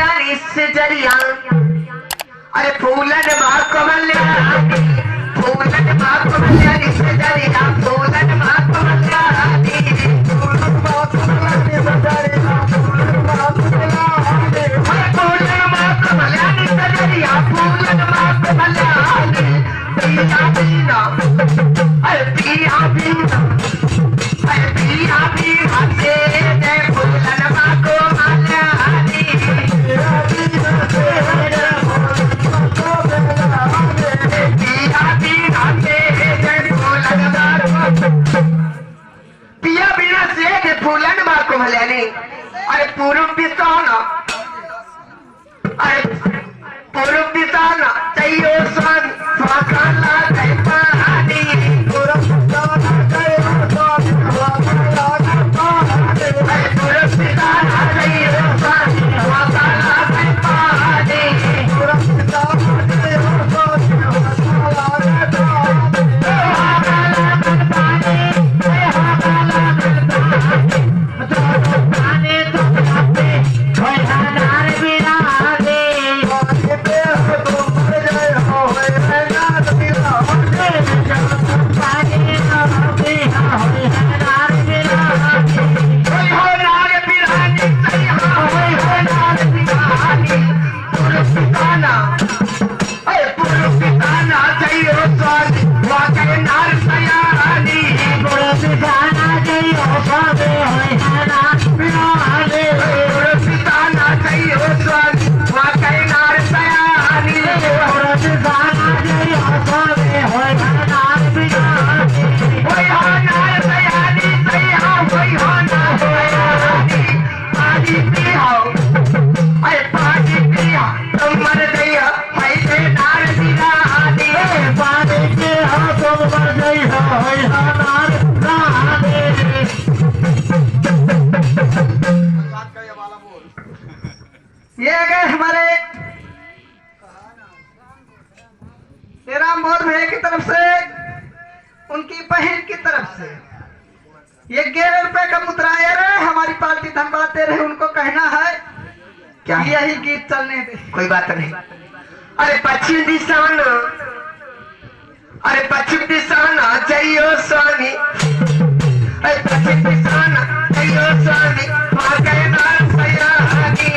मल्यानी से जरिया अरे फूलन माँ कमल्यानी फूलन माँ कमल्यानी से जरिया फूलन माँ कमल्यानी फूलन माँ कमल्यानी से जरिया फूलन माँ कमल्यानी फूलन माँ कमल्यानी से जरिया फूलन माँ कमल्यानी पिया बिना अरे पिया बिना अरे पिया बिना से दे फूलन माँ कमल्यानी पिया बिना से फूलन माँ कमल्यानी अरे पूर्व दिशाना अरे पूर्व दिशाना चाहिए सन स्वाकाला कहीं पानी पूर्व दिशाना चाहिए सन स्वाकाला कहीं पानी पूर्व दिशाना चाहिए सन स्वाकाला कहीं पानी पूर्व दिशाना चाहिए सन स्वाकाला ये गए हमारे राम मोहन भैया की तरफ से उनकी बहन की तरफ से ये 11 रुपए का मुद्राया रहे हमारी पार्टी धन्यवाद दे रहे उनको कहना है क्या यही गीत चलने दे कोई बात नहीं। अरे पश्चिम दिशा न अरे पश्चिम दिशा न चाहिए स्वामी अरे पश्चिम दिशा न चाहिए स्वामी वहाँ कहना सयानी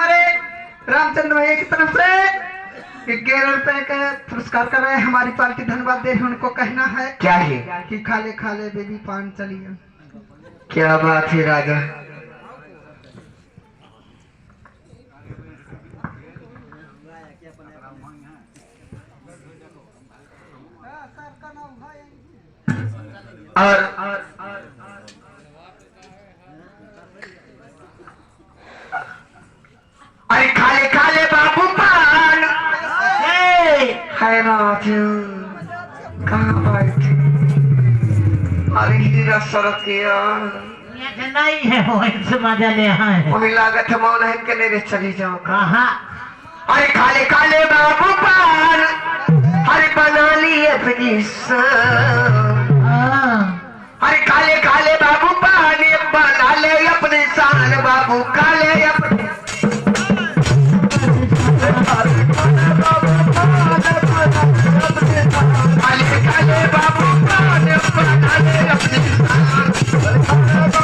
रामचंद्र भैया की तरफ से 11 रुपए का पुरस्कार कर रहे हैं हमारी पार्टी धन्यवाद दे रही उनको कहना है क्या है कि खाले खाले बेबी पान चलिए। क्या बात है राजा। और अरे खाले खाले बाबू पान है रात कहाँ बैठे अरे हीरा सड़क नहीं है वो इनसे मजा ले आए वही लागत है मौन है के नेरे चली जाओ कहाँ। अरे खाले खाले बाबू पान अरे बना ली अपनी अरे खाले खाले बाबू पान बना ले अपनी शान बाबू खाले अपने खाले बाबू पान बना ले अपनी शान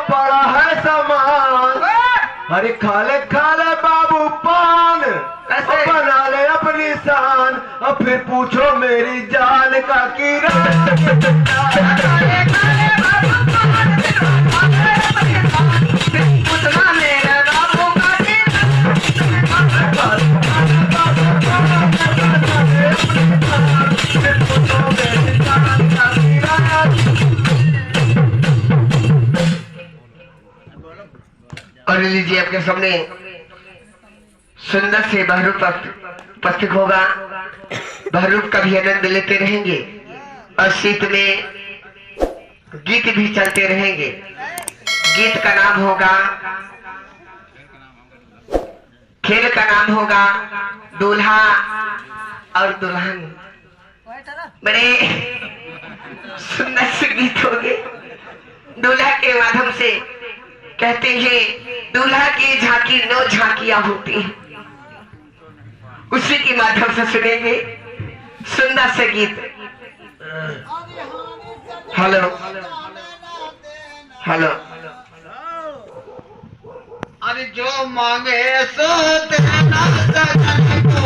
पड़ा है सामान। अरे खाले बाबू पान, कैसे? बना ले अपनी शान, और फिर पूछो मेरी जान का पूछना मेरे बाबू का और लीजिए आपके सामने सुंदर से बहरूप उपस्थित होगा। बहरूप का भी आनंद लेते रहेंगे और शीत में गीत भी चलते रहेंगे। गीत का नाम होगा, खेल का नाम होगा दूल्हा और दुल्हन। बड़े सुंदर से गीत होंगे। दूल्हा के माध्यम से कहते हैं दूल्हा की झांकी 9 झांकियां होती हैं, उसी के माध्यम से सुनेंगे सुंदर से गीत। Hello hello. अरे जो मांगे सो देना सजन को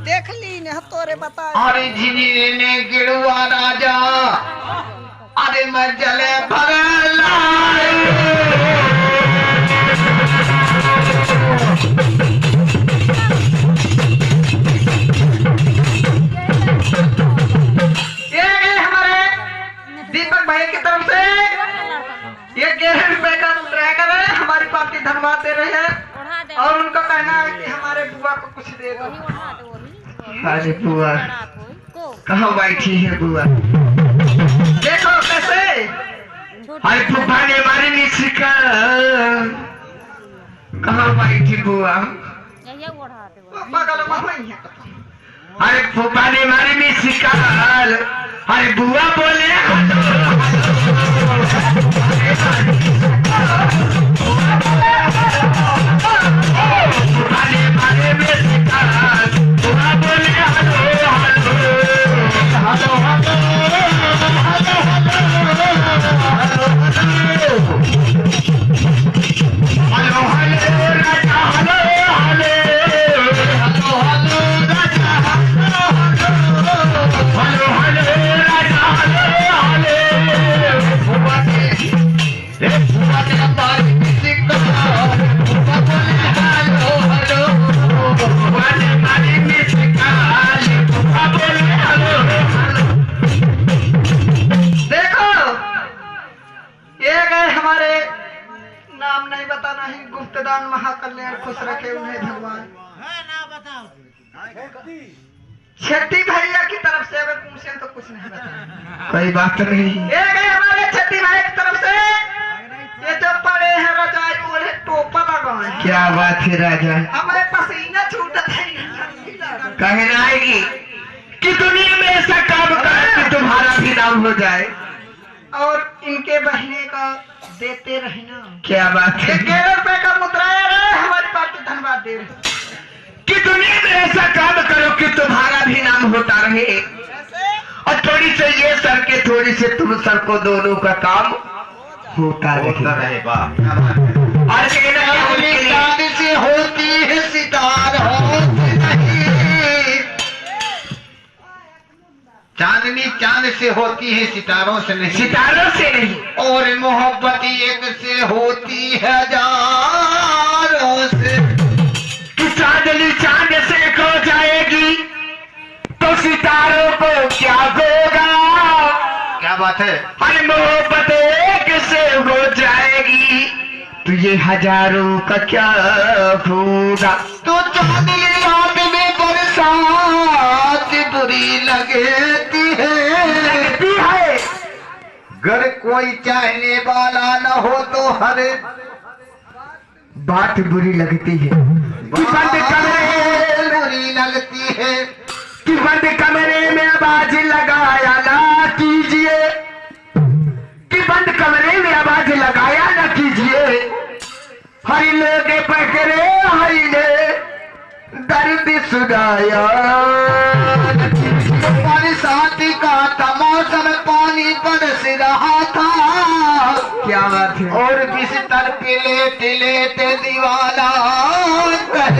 देख ली ने तोरे बता। अरे झिझिरी ने गिरुआ राजा, अरे मैं जले भगला दीपक भाई की तरफ से ये 11 रुपए का ट्रैकर है, हमारी पार्टी धन्यवाद दे रहे हैं और उनका कहना है कि हमारे बुआ को कुछ दे दो। अरे बुआ कहाँ बैठी है बुआ? देखो कैसे अरे फूफा ने हमारी मिश्री का कहाँ बैठी बुआ? अरे फूफा ने हमारी मिश्री का अरे बुआ बोले गुप्तदान महाकल्याण खुश रखे उन्हें भगवान। छठी भैया की तरफ से अगर पूछे तो कुछ नहीं बताया। कोई बात नहीं। ये गए हमारे छठी भाई की तरफ से ये जो पड़े हैं रजाई ओढ़े टोपा लगाए। क्या बात है राजा? हमारे पसीना छूटत है। कहना आएगी कि दुनिया में ऐसा काम कर कि तुम्हारा भी नाम हो जाए और इनके बहने का देते रहना। क्या बात है? 11 रुपए का मुद्रा है, हमारी पार्टी धन्यवाद दे रही कि दुनिया में ऐसा काम करो कि तुम्हारा भी नाम होता रहे और थोड़ी से ये सर के थोड़ी से तुम सर को दोनों का काम होता रहे। और चांद से होती है सितार होती नहीं, चांदनी चांद से होती है सितारों से नहीं, सितारों से नहीं। और मोहब्बत एक से होती है हजारों से। कि चांदनी चांद से खो जाएगी तो सितारों को क्या होगा? क्या बात है? अरे मोहब्बत एक से हो जाएगी तो ये हजारों का क्या होगा। तो चांदनी रात में बरसात बुरी लगती है। घर कोई चाहने वाला न हो तो हर बात बुरी लगती है कि बंद कमरे बुरी लगती है। कि बंद कमरे में आवाज लगाया ना कीजिए। कि बंद कमरे में आवाज लगाया ना कीजिए। हरी लोग पकड़े हरी ने दर्द सुनाया। बरसात का मौसम पानी बरस रहा था। क्या बात है। और बिस्तर पे लेटे लेटे दीवाना कह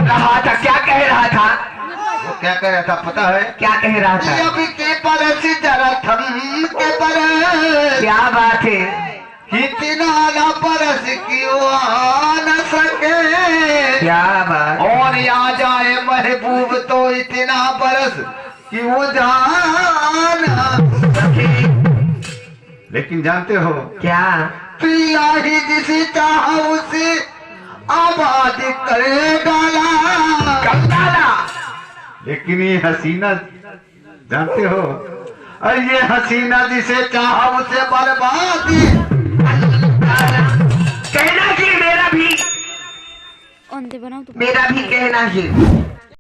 रहा था। क्या कह रहा था। वो क्या कह रहा था पता है। क्या कह रहा था। जब के बरस जरा थम के बरस। क्या बात है। इतना ना बरस क्यों आ न सके। क्या बात। और आ जाए महबूब तो इतना बरस कि वो जा न सके। लेकिन जानते हो क्या। पिया ही जिसे चाहा उसे आबाद करे डाला। कब डाला। लेकिन ये हसीना जानते हो। और ये हसीना जिसे चाहा उसे बर्बाद। कहना कि मेरा भी ओंदे बनाओ तो कहना ही